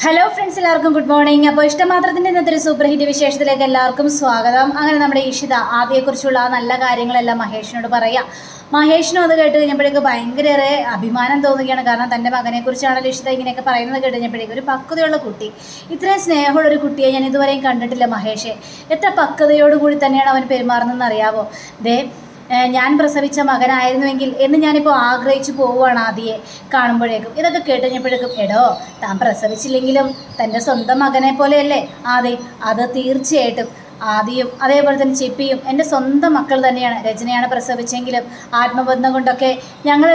Hello friends, എല്ലാവർക്കും good morning. അപ്പോൾ ഇഷ്ടമാത്രത്തിൻ്റെ ഇന്നത്തെ ഒരു സൂപ്പർ ഹിറ്റ് വിശേഷത്തിലേക്ക് എല്ലാവർക്കും സ്വാഗതം. അങ്ങനെ നമ്മുടെ ഇഷിത ആദ്യയെക്കുറിച്ചുള്ള ആ നല്ല കാര്യങ്ങളെല്ലാം മഹേഷിനോട് പറയാം. മഹേഷിനും അത് കേട്ട് കഴിഞ്ഞപ്പോഴേക്ക് ഭയങ്കരേറെ അഭിമാനം തോന്നുകയാണ്. കാരണം തൻ്റെ മകനെക്കുറിച്ചാണല്ലോ ഇഷിത ഇങ്ങനെയൊക്കെ പറയുന്നത് കേട്ട് കഴിഞ്ഞപ്പോഴേക്കും ഒരു പക്വതയുള്ള കുട്ടി, ഇത്രയും സ്നേഹമുള്ളൊരു കുട്ടിയെ ഞാൻ ഇതുവരെയും കണ്ടിട്ടില്ല മഹേഷെ. എത്ര പക്വതയോടുകൂടി തന്നെയാണ് അവൻ പെരുമാറുന്നതെന്ന് അറിയാവോ? ഞാൻ പ്രസവിച്ച മകനായിരുന്നുവെങ്കിൽ എന്ന് ഞാനിപ്പോൾ ആഗ്രഹിച്ചു പോവുകയാണ് ആദിയെ കാണുമ്പോഴേക്കും. ഇതൊക്കെ കേട്ടുകഴിഞ്ഞപ്പോഴേക്കും എടോ, താൻ പ്രസവിച്ചില്ലെങ്കിലും തൻ്റെ സ്വന്തം മകനെ പോലെയല്ലേ ആദി? അത് തീർച്ചയായിട്ടും ആദിയും അതേപോലെ തന്നെ ചിപ്പിയും എൻ്റെ സ്വന്തം മക്കൾ തന്നെയാണ്. രചനയാണ് പ്രസവിച്ചെങ്കിലും ആത്മബന്ധം കൊണ്ടൊക്കെ ഞങ്ങൾ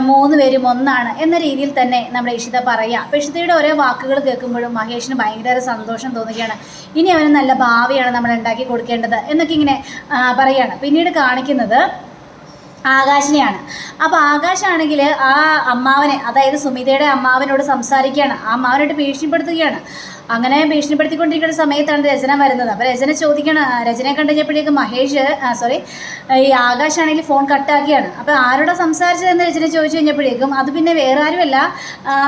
മൂന്നുപേരും ഒന്നാണ് എന്ന രീതിയിൽ തന്നെ നമ്മുടെ ഇഷിത പറയുക. അപ്പോൾ ഇഷിതയുടെ ഓരോ വാക്കുകൾ കേൾക്കുമ്പോഴും മഹേഷിന് ഭയങ്കര സന്തോഷം തോന്നുകയാണ്. ഇനി അവന് നല്ല ഭാവിയാണ് നമ്മൾ ഉണ്ടാക്കി കൊടുക്കേണ്ടത് എന്നൊക്കെ ഇങ്ങനെ പറയുകയാണ്. പിന്നീട് കാണിക്കുന്നത് ആകാശിനെയാണ്. അപ്പോൾ ആകാശാണെങ്കിൽ ആ അമ്മാവനെ, അതായത് സുമിതയുടെ അമ്മാവനോട് സംസാരിക്കുകയാണ്. ആ അമ്മാവനായിട്ട് ഭീഷണിപ്പെടുത്തുകയാണ്. അങ്ങനെ ഭീഷണിപ്പെടുത്തിക്കൊണ്ടിരിക്കുന്ന സമയത്താണ് രചന വരുന്നത്. അപ്പോൾ രചന ചോദിക്കണം, രചനയെ കണ്ടുകഴിഞ്ഞപ്പോഴേക്കും ഈ ആകാശാണെങ്കിൽ ഫോൺ കട്ടാക്കിയാണ്. അപ്പോൾ ആരോടാ സംസാരിച്ചതെന്ന് രചന ചോദിച്ചു കഴിഞ്ഞപ്പോഴേക്കും അത് പിന്നെ വേറെ ആരുമല്ല,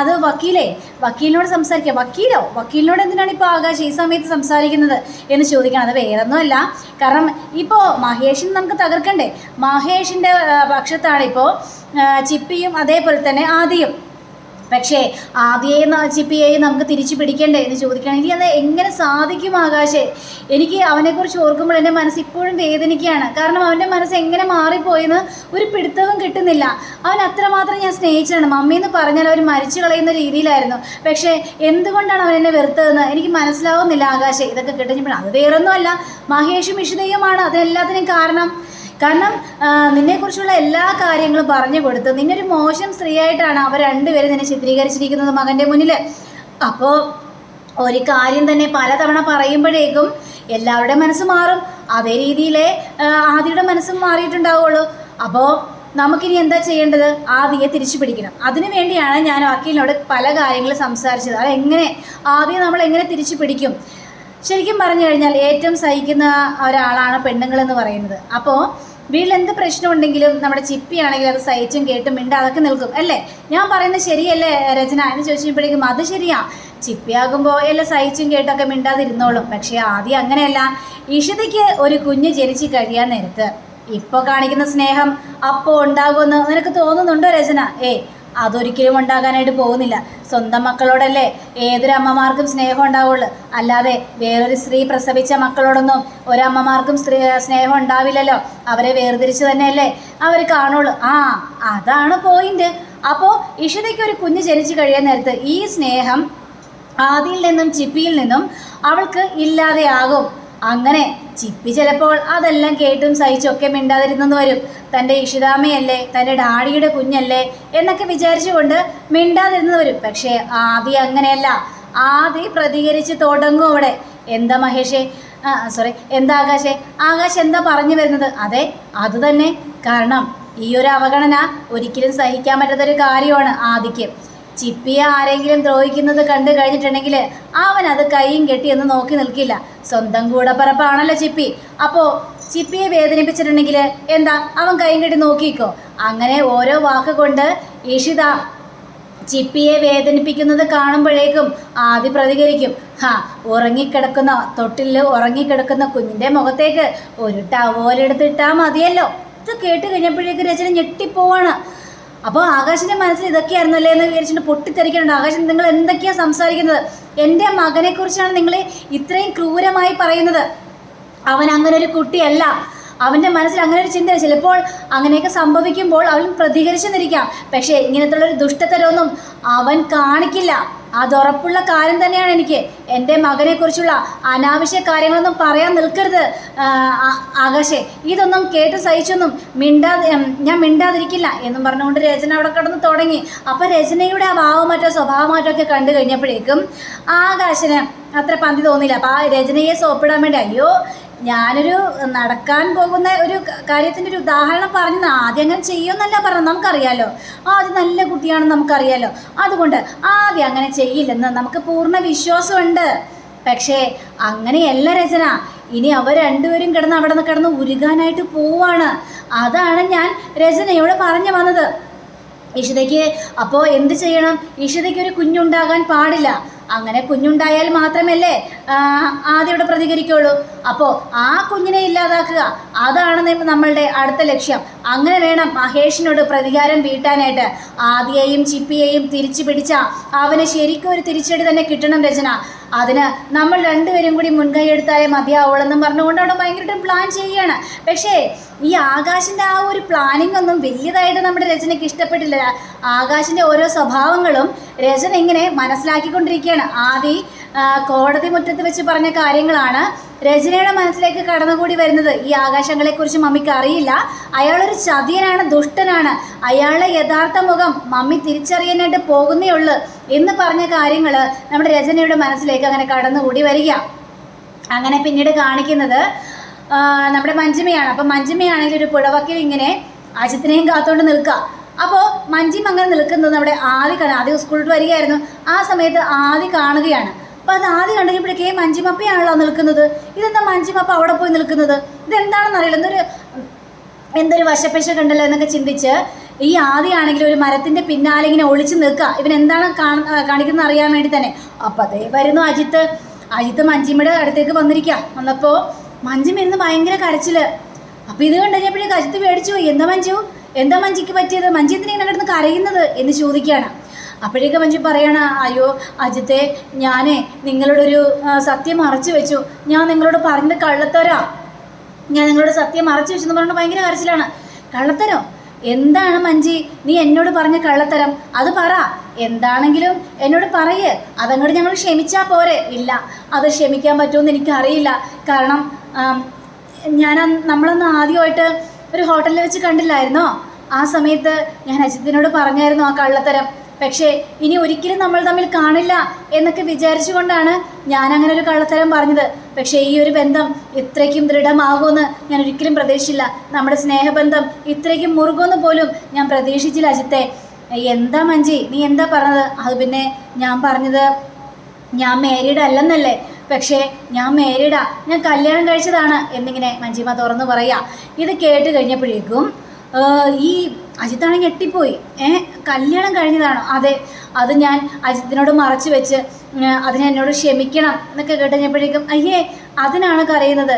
അത് വക്കീലിനോട് സംസാരിക്കുക. വക്കീലിനോട് എന്തിനാണ് ഇപ്പോൾ ആകാശ് ഈ സമയത്ത് സംസാരിക്കുന്നത് എന്ന് ചോദിക്കണം. അത് വേറൊന്നുമല്ല, കാരണം ഇപ്പോൾ മഹേഷിന് നമുക്ക് തകർക്കണ്ടേ. മഹേഷിൻ്റെ പക്ഷത്താണ് ഇപ്പോൾ ചിപ്പിയും അതേപോലെ തന്നെ ആദിയും. പക്ഷേ ആദിയെയും ചിപ്പിയെയും നമുക്ക് തിരിച്ചു പിടിക്കണ്ടേ എന്ന് ചോദിക്കുകയാണെങ്കിൽ അത് എങ്ങനെ സാധിക്കും ആകാശേ? എനിക്ക് അവനെക്കുറിച്ച് ഓർക്കുമ്പോൾ എൻ്റെ മനസ്സ് ഇപ്പോഴും വേദനിക്കുകയാണ്. കാരണം അവൻ്റെ മനസ്സ് എങ്ങനെ മാറിപ്പോയെന്ന് ഒരു പിടുത്തവും കിട്ടുന്നില്ല. അവൻ അത്രമാത്രം ഞാൻ സ്നേഹിച്ചാണ്. മമ്മിയെന്ന് പറഞ്ഞാൽ അവർ മരിച്ചു കളയുന്ന രീതിയിലായിരുന്നു. പക്ഷേ എന്തുകൊണ്ടാണ് അവൻ എന്നെ വെറുത്തതെന്ന് എനിക്ക് മനസ്സിലാവുന്നില്ല ആകാശേ. ഇതൊക്കെ കിട്ടുമ്പോൾ അത് വേറൊന്നുമല്ല, മഹേഷും ഇഷിതയുമാണ് അതെല്ലാത്തിനും കാരണം. നിന്നെക്കുറിച്ചുള്ള എല്ലാ കാര്യങ്ങളും പറഞ്ഞു കൊടുത്ത് നിന്നൊരു മോശം സ്ത്രീയായിട്ടാണ് അവർ രണ്ടുപേരും നിന്നെ ചിത്രീകരിച്ചിരിക്കുന്നത് മകൻ്റെ മുന്നിൽ. അപ്പോൾ ഒരു കാര്യം തന്നെ പലതവണ പറയുമ്പോഴേക്കും എല്ലാവരുടെ മനസ്സ് മാറും. അതേ രീതിയിലേ ആദിയുടെ മനസ്സും മാറിയിട്ടുണ്ടാവുള്ളൂ. അപ്പോൾ നമുക്കിനി എന്താ ചെയ്യേണ്ടത്? ആദിയെ തിരിച്ചു പിടിക്കണം. അതിനു വേണ്ടിയാണ് ഞാൻ വക്കീലിനോട് പല കാര്യങ്ങളും സംസാരിച്ചത്. അതെങ്ങനെ ആദിയെ നമ്മൾ എങ്ങനെ തിരിച്ചു പിടിക്കും? ശരിക്കും പറഞ്ഞു കഴിഞ്ഞാൽ ഏറ്റവും സഹിക്കുന്ന ഒരാളാണ് പെണ്ണുങ്ങളെന്ന് പറയുന്നത്. അപ്പോൾ വീട്ടിലെന്ത് പ്രശ്നമുണ്ടെങ്കിലും നമ്മുടെ ചിപ്പിയാണെങ്കിൽ അത് സഹിച്ചും കേട്ടും മിണ്ടാതൊക്കെ നിൽക്കും അല്ലേ? ഞാൻ പറയുന്നത് ശരിയല്ലേ രചന എന്ന് ചോദിച്ചപ്പോഴേക്കും അത് ശരിയാ. ചിപ്പിയാകുമ്പോൾ എല്ലാം സഹിച്ചും കേട്ടൊക്കെ മിണ്ടാതിരുന്നോളും. പക്ഷേ ആദ്യം അങ്ങനെയല്ല. ഇഷിതയ്ക്ക് ഒരു കുഞ്ഞ് ജനിച്ച് കഴിയാൻ നേരത്ത് ഇപ്പോൾ കാണിക്കുന്ന സ്നേഹം അപ്പോൾ ഉണ്ടാകുമെന്ന് നിനക്ക് തോന്നുന്നുണ്ടോ രചന? അതൊരിക്കലും ഉണ്ടാകാനായിട്ട് പോകുന്നില്ല. സ്വന്തം മക്കളോടല്ലേ ഏതൊരു അമ്മമാർക്കും സ്നേഹം ഉണ്ടാവുള്ളൂ. അല്ലാതെ വേറൊരു സ്ത്രീ പ്രസവിച്ച മക്കളോടൊന്നും ഒരമ്മമാർക്കും സ്നേഹം ഉണ്ടാവില്ലല്ലോ. അവരെ വേർതിരിച്ച് തന്നെയല്ലേ അവർ കാണുള്ളൂ. അതാണ് പോയിന്റ്. അപ്പോൾ ഇഷിതയ്ക്ക് ഒരു കുഞ്ഞ് ജനിച്ചു കഴിയാൻ നേരത്ത് ഈ സ്നേഹം ആദിയിൽ നിന്നും ചിപ്പിയിൽ നിന്നും അവൾക്ക് ഇല്ലാതെയാകും. അങ്ങനെ ചിപ്പി ചിലപ്പോൾ അതെല്ലാം കേട്ടും സഹിച്ചൊക്കെ മിണ്ടാതിരുന്നെന്ന് വരും. തൻ്റെ ഇഷിതാമ്മയല്ലേ, തൻ്റെ ഡാഡിയുടെ കുഞ്ഞല്ലേ എന്നൊക്കെ വിചാരിച്ചുകൊണ്ട് മിണ്ടാതിരുന്നെന്ന് വരും. പക്ഷേ ആദി അങ്ങനെയല്ല. ആദി പ്രതികരിച്ച് തുടങ്ങും അവിടെ. എന്താ മഹേഷേ, എന്താ ആകാശ് എന്താ പറഞ്ഞു വരുന്നത്? അതെ, അതുതന്നെ. കാരണം ഈ ഒരു അവഗണന ഒരിക്കലും സഹിക്കാൻ പറ്റാത്തൊരു കാര്യമാണ് ആദിക്ക്. ചിപ്പിയെ ആരെങ്കിലും ദ്രോഹിക്കുന്നത് കണ്ടു കഴിഞ്ഞിട്ടുണ്ടെങ്കിൽ അവൻ അത് കൈയും കെട്ടി എന്ന് നോക്കി നിൽക്കില്ല. സ്വന്തം കൂടപ്പറപ്പാണല്ലോ ചിപ്പി. അപ്പോൾ ചിപ്പിയെ വേദനിപ്പിച്ചിട്ടുണ്ടെങ്കിൽ എന്താ അവൻ കൈയും കെട്ടി നോക്കിക്കോ? അങ്ങനെ ഓരോ വാക്ക് കൊണ്ട് ഇഷിത ചിപ്പിയെ വേദനിപ്പിക്കുന്നത് കാണുമ്പോഴേക്കും ആദ്യം പ്രതികരിക്കും. ഉറങ്ങിക്കിടക്കുന്ന തൊട്ടിൽ ഉറങ്ങിക്കിടക്കുന്ന കുഞ്ഞിൻ്റെ മുഖത്തേക്ക് ഒരു ടവലെടുത്തിട്ടാൽ മതിയല്ലോ. ഇത് കേട്ട് കഴിഞ്ഞപ്പോഴേക്കും രചന ഞെട്ടിപ്പോവാണ്. അപ്പോൾ ആകാശിൻ്റെ മനസ്സിൽ ഇതൊക്കെയായിരുന്നല്ലേ എന്ന് വിചാരിച്ചിട്ട് പൊട്ടിത്തെറിക്കുന്നുണ്ട്. ആകാശം, നിങ്ങൾ എന്തൊക്കെയാണ് സംസാരിക്കുന്നത്? എൻ്റെ മകനെക്കുറിച്ചാണ് നിങ്ങൾ ഇത്രയും ക്രൂരമായി പറയുന്നത്. അവൻ അങ്ങനെ ഒരു കുട്ടിയല്ല. അവൻ്റെ മനസ്സിൽ അങ്ങനെ ഒരു ചിന്ത. ചിലപ്പോൾ അങ്ങനെയൊക്കെ സംഭവിക്കുമ്പോൾ അവൻ പ്രതികരിച്ചെന്നിരിക്കാം. പക്ഷേ ഇങ്ങനത്തുള്ളൊരു ദുഷ്ടതരമൊന്നും അവൻ കാണിക്കില്ല. അതുറപ്പുള്ള കാര്യം തന്നെയാണ് എനിക്ക്. എൻ്റെ മകനെക്കുറിച്ചുള്ള അനാവശ്യ കാര്യങ്ങളൊന്നും പറയാൻ നിൽക്കരുത് ആകാശേ. ഇതൊന്നും കേട്ട് സഹിച്ചൊന്നും ഞാൻ മിണ്ടാതിരിക്കില്ല എന്നും പറഞ്ഞുകൊണ്ട് രചന അവിടെ കിടന്ന് തുടങ്ങി. അപ്പോൾ രചനയുടെ ആ ഭാവമാറ്റോ സ്വഭാവമാറ്റോ ഒക്കെ കണ്ടു കഴിഞ്ഞപ്പോഴേക്കും ആകാശന് അത്ര പന്തി തോന്നിയില്ല. അപ്പോൾ ആ രചനയെ സോപ്പിടാൻ വേണ്ടി അയ്യോ ഞാനൊരു നടക്കാൻ പോകുന്ന ഒരു കാര്യത്തിൻ്റെ ഒരു ഉദാഹരണം പറഞ്ഞു. ആദ്യം അങ്ങനെ ചെയ്യുമെന്നല്ല പറഞ്ഞത്, നമുക്കറിയാലോ. ആദ്യം നല്ല കുട്ടിയാണെന്ന് നമുക്കറിയാലോ. അതുകൊണ്ട് ആദ്യം അങ്ങനെ ചെയ്യില്ലെന്ന് നമുക്ക് പൂർണ്ണ വിശ്വാസമുണ്ട്. പക്ഷേ അങ്ങനെയല്ല രചന. ഇനി അവർ രണ്ടുപേരും അവിടെ നിന്ന് കിടന്ന് ഉരുകാനായിട്ട് പോവാണ്. അതാണ് ഞാൻ രചനയോട് പറഞ്ഞു വന്നത്. ഇഷിതയ്ക്ക് അപ്പോൾ എന്ത് ചെയ്യണം? ഇഷിതയ്ക്ക് ഒരു കുഞ്ഞുണ്ടാകാൻ പാടില്ല. അങ്ങനെ കുഞ്ഞുണ്ടായാൽ മാത്രമല്ലേ ആദ്യയോട് പ്രതികരിക്കുള്ളൂ. അപ്പോൾ ആ കുഞ്ഞിനെ ഇല്ലാതാക്കുക, അതാണ് നമ്മളുടെ അടുത്ത ലക്ഷ്യം. അങ്ങനെ വേണം മഹേഷിനോട് പ്രതികാരം വീട്ടാനായിട്ട്. ആദിയെയും ചിപ്പിയെയും തിരിച്ചു പിടിച്ച അവന് ശരിക്കും ഒരു തിരിച്ചടി തന്നെ കിട്ടണം രചന. അതിന് നമ്മൾ രണ്ടുപേരും കൂടി മുൻകൈ എടുത്താലേ മതിയാവുള്ളെന്നും പറഞ്ഞുകൊണ്ട് അവിടെ ഭയങ്കരമായിട്ട് പ്ലാൻ ചെയ്യുകയാണ്. പക്ഷേ ഈ ആകാശിൻ്റെ ആ ഒരു പ്ലാനിങ് ഒന്നും വലിയതായിട്ട് നമ്മുടെ രചനയ്ക്ക് ഇഷ്ടപ്പെട്ടില്ല. ആകാശിൻ്റെ ഓരോ സ്വഭാവങ്ങളും രചന ഇങ്ങനെ മനസ്സിലാക്കിക്കൊണ്ടിരിക്കുകയാണ്. ആദി കോടതി മുറ്റത്ത് വെച്ച് പറഞ്ഞ കാര്യങ്ങളാണ് രചനയുടെ മനസ്സിലേക്ക് കടന്നുകൂടി വരുന്നത്. ഈ ആകാശങ്ങളെക്കുറിച്ച് മമ്മിക്ക് അറിയില്ല. അയാളൊരു ചതിയനാണ്, ദുഷ്ടനാണ്. അയാളുടെ യഥാർത്ഥ മുഖം മമ്മി തിരിച്ചറിയാനായിട്ട് പോകുന്നേ ഉള്ളൂ എന്ന് പറഞ്ഞ കാര്യങ്ങൾ നമ്മുടെ രചനയുടെ മനസ്സിലേക്ക് അങ്ങനെ കടന്നുകൂടി വരിക. അങ്ങനെ പിന്നീട് കാണിക്കുന്നത് നമ്മുടെ മഞ്ജിമയാണ്. അപ്പം മഞ്ജിമയാണെങ്കിൽ ഒരു പുഴവക്കിൽ ഇങ്ങനെ അജിത്തിനെയും കാത്തുകൊണ്ട് നിൽക്കുക. അപ്പോൾ മഞ്ജിമ അങ്ങനെ നിൽക്കുന്നത് നമ്മുടെ ആദ്യ സ്കൂളിൽ വരികയായിരുന്നു. ആ സമയത്ത് ആദ്യ കാണുകയാണ്. അപ്പോൾ അത് ആദ്യം കണ്ടുകഴിഞ്ഞപ്പോഴേക്കേ മഞ്ജിമപ്പയാണല്ലോ നിൽക്കുന്നത്. ഇതെന്താ മഞ്ജിമപ്പ അവിടെ പോയി നിൽക്കുന്നത്? ഇതെന്താണെന്ന് അറിയില്ല, എന്തൊരു വശപ്പശ കണ്ടല്ലോ എന്നൊക്കെ ചിന്തിച്ച് ഈ ആദ്യമാണെങ്കിൽ ഒരു മരത്തിൻ്റെ പിന്നാലെ ഇങ്ങനെ ഒളിച്ച് നിൽക്കുക. ഇവൻ എന്താണ് കാണിക്കുന്നത് അറിയാൻ വേണ്ടി തന്നെ. അപ്പോൾ അതേ വരുന്നു അജിത്ത് മഞ്ജിമയുടെ അടുത്തേക്ക് വന്നപ്പോൾ മഞ്ജിമ ഇരുന്ന് ഭയങ്കര കരച്ചിൽ. അപ്പോൾ ഇത് കണ്ടുകഴിഞ്ഞപ്പോഴേക്ക് അജിത്ത് പേടിച്ചു പോയി. എന്താ മഞ്ജിക്ക് പറ്റിയത്? മഞ്ജി എന്തിനാണ് കിടന്ന് കരയുന്നത് എന്ന് ചോദിക്കുകയാണ്. അപ്പോഴേക്ക് മഞ്ജു പറയണ, അയ്യോ അജിത്തെ, ഞാനേ നിങ്ങളോടൊരു സത്യം മറച്ചു വെച്ചു. ഞാൻ നിങ്ങളോട് പറഞ്ഞത് കള്ളത്തരാ. ഞാൻ നിങ്ങളോട് സത്യം മറച്ചു വെച്ചെന്ന് പറഞ്ഞാൽ ഭയങ്കര കരച്ചിലാണ്. കള്ളത്തരോ? എന്താണ് മഞ്ജി നീ എന്നോട് പറഞ്ഞ കള്ളത്തരം? അത് പറ. എന്താണെങ്കിലും എന്നോട് പറയേ. അതങ്ങോട്ട് ഞങ്ങൾ ക്ഷമിച്ചാൽ പോരെ? ഇല്ല, അത് ക്ഷമിക്കാൻ പറ്റുമെന്ന് എനിക്കറിയില്ല. കാരണം നമ്മളന്ന് ആദ്യമായിട്ട് ഒരു ഹോട്ടലിൽ വെച്ച് കണ്ടില്ലായിരുന്നോ? ആ സമയത്ത് ഞാൻ അജിത്തിനോട് പറഞ്ഞായിരുന്നു ആ കള്ളത്തരം. പക്ഷേ ഇനി ഒരിക്കലും നമ്മൾ തമ്മിൽ കാണില്ല എന്നൊക്കെ വിചാരിച്ചുകൊണ്ടാണ് ഞാൻ അങ്ങനെ ഒരു കള്ളത്തരം പറഞ്ഞത്. പക്ഷേ ഈ ഒരു ബന്ധം ഇത്രയ്ക്കും ദൃഢമാകുമെന്ന് ഞാൻ ഒരിക്കലും പ്രതീക്ഷിച്ചില്ല. നമ്മുടെ സ്നേഹബന്ധം ഇത്രയ്ക്കും മുറുകുമെന്ന് പോലും ഞാൻ പ്രതീക്ഷിച്ചില്ല അജിത്തെ. എന്താ മഞ്ജി നീ എന്താ പറഞ്ഞത്? അത് പിന്നെ ഞാൻ പറഞ്ഞത് ഞാൻ മാരീഡ് അല്ലെന്നല്ലേ. പക്ഷേ ഞാൻ മാരീഡാ, ഞാൻ കല്യാണം കഴിച്ചതാണ് എന്നിങ്ങനെ മഞ്ജിമ തുറന്നു പറയാ. ഇത് കേട്ട് കഴിഞ്ഞപ്പോഴേക്കും ഈ അജിത്താണെങ്കിൽ ഞെട്ടിപ്പോയി. കല്യാണം കഴിഞ്ഞതാണോ? അതെ, അത് ഞാൻ അജിത്തിനോട് മറച്ചു വെച്ച് അതിനെ എന്നോട് ക്ഷമിക്കണം എന്നൊക്കെ കേട്ടുകഴിഞ്ഞപ്പോഴേക്കും അയ്യേ അതിനാണ് കരയുന്നത്.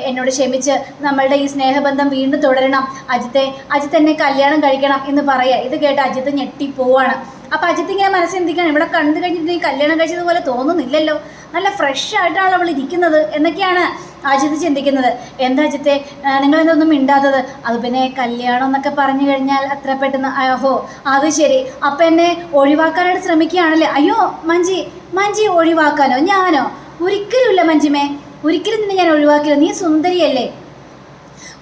എന്നോട് ക്ഷമിച്ച് നമ്മളുടെ ഈ സ്നേഹബന്ധം വീണ്ടും തുടരണം. അജിത്ത് എന്നെ കല്യാണം കഴിക്കണം എന്ന് പറയുക. ഇത് കേട്ട് അജിത്ത് ഞെട്ടിപ്പോവാണ്. അപ്പം അജിത്ത് ഇങ്ങനെ മനസ്സിന്തിക്കുകയാണ്, ഇവിടെ കണ്ടു കഴിഞ്ഞിട്ട് ഈ കല്യാണം കഴിച്ചതുപോലെ തോന്നുന്നില്ലല്ലോ, നല്ല ഫ്രഷ് ആയിട്ടാണ് അവൾ ഇരിക്കുന്നത് എന്നൊക്കെയാണ് അജിത്ത് ചിന്തിക്കുന്നത്. എന്താ അജിത്തെ നിങ്ങളെന്തൊന്നും മിണ്ടാത്തത്? അത് പിന്നെ കല്യാണം എന്നൊക്കെ പറഞ്ഞു കഴിഞ്ഞാൽ അത്ര പെട്ടെന്ന് ഓഹോ അത് ശരി, അപ്പം എന്നെ ഒഴിവാക്കാനായിട്ട് ശ്രമിക്കുകയാണല്ലേ? അയ്യോ മഞ്ജി ഒഴിവാക്കാനോ? ഞാനോ? ഒരിക്കലുമില്ല മഞ്ജിമേ, ഒരിക്കലും നിന്നെ ഞാൻ ഒഴിവാക്കില്ല. നീ സുന്ദരിയല്ലേ.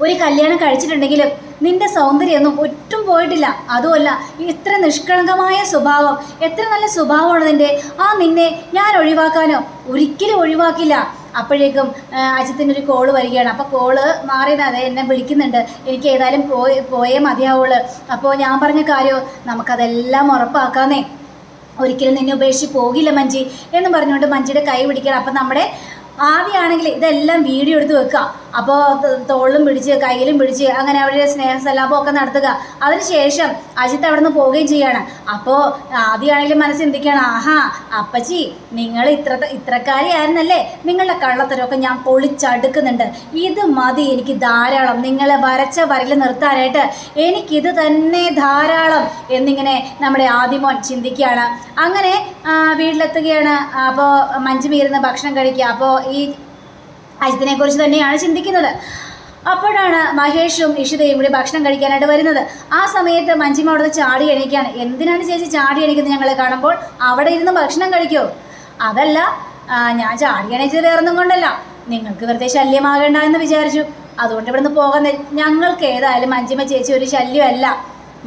ഒരു കല്യാണം കഴിച്ചിട്ടുണ്ടെങ്കിലും നിന്റെ സൗന്ദര്യമൊന്നും ഒട്ടും പോയിട്ടില്ല. അതുമല്ല ഇത്ര നിഷ്കളങ്കമായ സ്വഭാവം, എത്ര നല്ല സ്വഭാവമാണ് നിന്റെ. നിന്നെ ഞാൻ ഒഴിവാക്കാനോ? ഒരിക്കലും ഒഴിവാക്കില്ല. അപ്പോഴേക്കും അജിത്തിൻ്റെ ഒരു കോള് വരികയാണ്. അപ്പോൾ കോള് മാറിയതേ എന്നെ വിളിക്കുന്നുണ്ട്. എനിക്ക് ഏതായാലും പോയേ മതിയാവുള്ളൂ. അപ്പോൾ ഞാൻ പറഞ്ഞ കാര്യം നമുക്കതെല്ലാം ഉറപ്പാക്കാന്നേ. ഒരിക്കലും നിന്നെ ഉപേക്ഷിച്ച് പോകില്ല മഞ്ജി എന്ന് പറഞ്ഞുകൊണ്ട് മഞ്ജിയുടെ കൈ പിടിക്കണം. അപ്പം നമ്മുടെ ആദ്യമാണെങ്കിൽ ഇതെല്ലാം വീഡിയോ എടുത്ത് വെക്കുക. അപ്പോൾ തോളിലും പിടിച്ച് കയ്യിലും പിടിച്ച് അങ്ങനെ അവരുടെ സ്നേഹസല്ലാപമൊക്കെ നടത്തുക. അതിനുശേഷം അജിത്ത് അവിടെ നിന്ന് പോവുകയും ചെയ്യാണ്. അപ്പോൾ ആദ്യമാണെങ്കിലും മനസ്സിന്തിക്കുകയാണ്, ആഹാ അപ്പച്ചി നിങ്ങൾ ഇത്രക്കാരിയായിരുന്നല്ലേ, നിങ്ങളുടെ കള്ളത്തരമൊക്കെ ഞാൻ പൊളിച്ചടുക്കുന്നുണ്ട്. ഇത് മതി എനിക്ക് ധാരാളം, നിങ്ങളെ വരച്ച വരൽ നിർത്താനായിട്ട് എനിക്കിത് തന്നെ ധാരാളം എന്നിങ്ങനെ നമ്മുടെ ആദിമോൻ ചിന്തിക്കുകയാണ്. അങ്ങനെ വീട്ടിലെത്തുകയാണ്. അപ്പോൾ മഞ്ജിമ ഇരുന്ന് ഭക്ഷണം കഴിക്കുക. അപ്പോൾ ഈ അജിത്തിനെ കുറിച്ച് തന്നെയാണ് ചിന്തിക്കുന്നത്. അപ്പോഴാണ് മഹേഷും ഇഷിതയും കൂടി ഭക്ഷണം കഴിക്കാനായിട്ട് വരുന്നത്. ആ സമയത്ത് മഞ്ജിമ അവിടെ ചാടി എണീക്കുകയാണ്. എന്തിനാണ് ചേച്ചി ചാടി എണീക്കുന്നത് ഞങ്ങളെ കാണുമ്പോൾ? അവിടെ ഇരുന്ന് ഭക്ഷണം കഴിക്കുമോ? അതല്ല, ഞാൻ ചാടി എണീച്ചത് വേറൊന്നും കൊണ്ടല്ല, നിങ്ങൾക്ക് വെറുതെ ശല്യമാകേണ്ട എന്ന് വിചാരിച്ചു, അതുകൊണ്ട് ഇവിടെ നിന്ന് പോകാൻ. ഞങ്ങൾക്ക് ഏതായാലും മഞ്ജിമ ചേച്ചി ഒരു ശല്യമല്ല.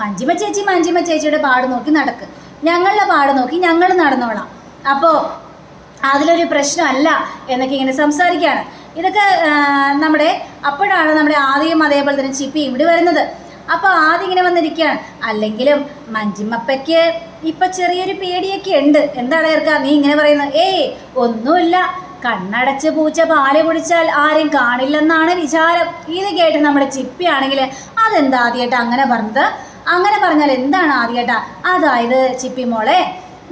മഞ്ജിമ ചേച്ചിയുടെ പാട് നോക്കി നടക്ക്, ഞങ്ങളുടെ പാട് നോക്കി ഞങ്ങൾ നടന്നോളാം. അപ്പോൾ അതിലൊരു പ്രശ്നമല്ല എന്നൊക്കെ ഇങ്ങനെ സംസാരിക്കുകയാണ്. ഇതൊക്കെ അപ്പോഴാണ് നമ്മുടെ ആദ്യം അതേപോലെ തന്നെ ചിപ്പി ഇവിടെ വരുന്നത്. അപ്പോൾ ആദ്യം ഇങ്ങനെ വന്നിരിക്കുകയാണ്. അല്ലെങ്കിലും മഞ്ജിമപ്പയ്ക്ക് ഇപ്പം ചെറിയൊരു പേടിയൊക്കെ ഉണ്ട്. എന്താണ് ഏർക്കാ നീ ഇങ്ങനെ പറയുന്നത്? ഒന്നുമില്ല, കണ്ണടച്ച് പൂച്ച പാല് കുടിച്ചാൽ ആരും കാണില്ലെന്നാണ് വിചാരം. ഇത് കേട്ട് നമ്മുടെ ചിപ്പി ആണെങ്കിൽ അതെന്താ ആദ്യമായിട്ട് അങ്ങനെ പറഞ്ഞത്? അങ്ങനെ പറഞ്ഞാൽ എന്താണ് ആദ്യമായിട്ടാ? അതായത് ചിപ്പി മോളെ,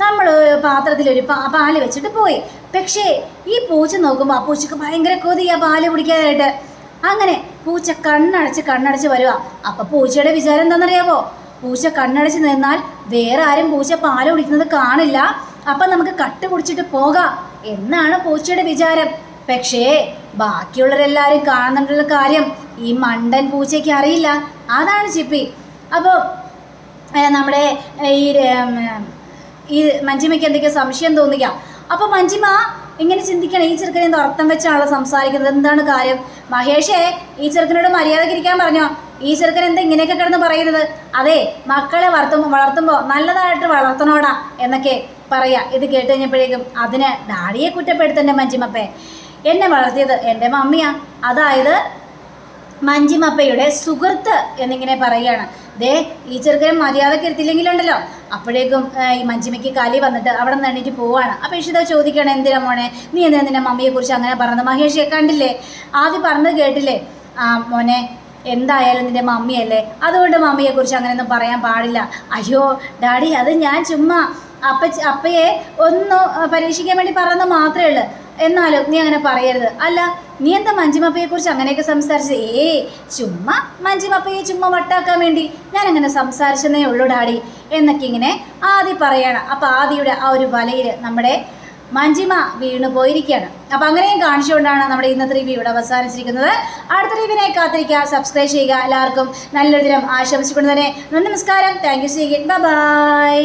നമ്മൾ പാത്രത്തിലൊരു പാല് വെച്ചിട്ട് പോയി. പക്ഷേ ഈ പൂച്ച നോക്കുമ്പോൾ ആ പൂച്ചക്ക് ഭയങ്കര കൊതിയാ പാല് കുടിക്കാനായിട്ട്. അങ്ങനെ പൂച്ച കണ്ണടച്ച് വരുക. അപ്പം പൂച്ചയുടെ വിചാരം എന്താണെന്നറിയാമോ? പൂച്ച കണ്ണടച്ച് നിന്നാൽ വേറെ ആരും പൂച്ച പാല് കുടിക്കുന്നത് കാണില്ല, അപ്പം നമുക്ക് കട്ട് കുടിച്ചിട്ട് പോകാം എന്നാണ് പൂച്ചയുടെ വിചാരം. പക്ഷേ ബാക്കിയുള്ളവരെല്ലാവരും കാണുന്നുണ്ടുള്ള കാര്യം ഈ മണ്ടൻ പൂച്ചയ്ക്ക് അറിയില്ല. അതാണ് ചിപ്പി. അപ്പോൾ നമ്മുടെ ഈ മഞ്ജിമയ്ക്ക് എന്തൊക്കെയോ സംശയം തോന്നുക. അപ്പോൾ മഞ്ജിമ ഇങ്ങനെ ചിന്തിക്കണം, ഈ ചെറുക്കനെ എന്ത് അർത്ഥം വെച്ചാണല്ലോ സംസാരിക്കുന്നത്, എന്താണ് കാര്യം? മഹേഷേ, ഈ ചെറുക്കനോട് മര്യാദയ്ക്ക് ഇരിക്കാൻ പറഞ്ഞോ? ഈ ചെറുക്കൻ എന്താ ഇങ്ങനെയൊക്കെ കിടന്ന് പറയുന്നത്? അതെ, മക്കളെ വളർത്തുമ്പോൾ നല്ലതായിട്ട് വളർത്തണോടാ എന്നൊക്കെ പറയാ. ഇത് കേട്ട് കഴിഞ്ഞപ്പോഴേക്കും അതിന് ഡാഡിയെ കുറ്റപ്പെടുത്തണ്ടേ മഞ്ജിമപ്പേ? എന്നെ വളർത്തിയത് എൻ്റെ മമ്മിയാ, അതായത് മഞ്ജിമപ്പയുടെ സുഹൃത്ത് എന്നിങ്ങനെ പറയുകയാണ്. ദേ, ഈ ചെറുക്കൻ മര്യാദക്ക് ഇരുത്തില്ലെങ്കിലുണ്ടല്ലോ അപ്പോഴേക്കും ഈ മഞ്ജിമയ്ക്ക് കലി വന്നിട്ട് അവിടെ നിന്ന് എണീറ്റ് പോവാണ്. അപ്പോൾ ഇഷിത ചോദിക്കുകയാണ്, എന്തിനാ മോനെ നീ എന്തിനാ നിന്റെ മമ്മിയെക്കുറിച്ച് അങ്ങനെ പറഞ്ഞത്? മഹേഷ് കണ്ടില്ലേ, ആദ്യം പറഞ്ഞത് കേട്ടില്ലേ? മോനെ, എന്തായാലും നിന്റെ മമ്മിയല്ലേ, അതുകൊണ്ട് മമ്മിയെക്കുറിച്ച് അങ്ങനെയൊന്നും പറയാൻ പാടില്ല. അയ്യോ ഡാഡി, അത് ഞാൻ ചുമ്മാ അപ്പയെ ഒന്ന് പരീക്ഷിക്കാൻ വേണ്ടി പറയുന്നത് മാത്രമേ ഉള്ളൂ, എന്നാലും നീ അങ്ങനെ പറയരുത്. അല്ല, നീ എന്താ മഞ്ജിമപ്പയെക്കുറിച്ച് അങ്ങനെയൊക്കെ സംസാരിച്ചത്? ചുമ്മാ മഞ്ജിമപ്പയെ ചുമ്മാ വട്ടാക്കാൻ വേണ്ടി ഞാൻ അങ്ങനെ സംസാരിച്ചതേ ഉള്ളൂ ഡാഡി എന്നൊക്കെ ഇങ്ങനെ ആദി പറയണം. അപ്പോൾ ആദിയുടെ ആ ഒരു വലയിൽ നമ്മുടെ മഞ്ജിമ വീണു പോയിരിക്കുകയാണ്. അപ്പോൾ അങ്ങനെയും കാണിച്ചുകൊണ്ടാണ് നമ്മുടെ ഇന്നത്തെ റിവ്യൂ ഇവിടെ അവസാനിച്ചിരിക്കുന്നത്. അടുത്ത റിവ്യൂവിനെ കാത്തിരിക്കുക, സബ്സ്ക്രൈബ് ചെയ്യുക. എല്ലാവർക്കും നല്ലൊരു ദിനം ആശംസിച്ചുകൊണ്ട് തന്നെ നന്ദി, നമസ്കാരം, thank you, see you, by.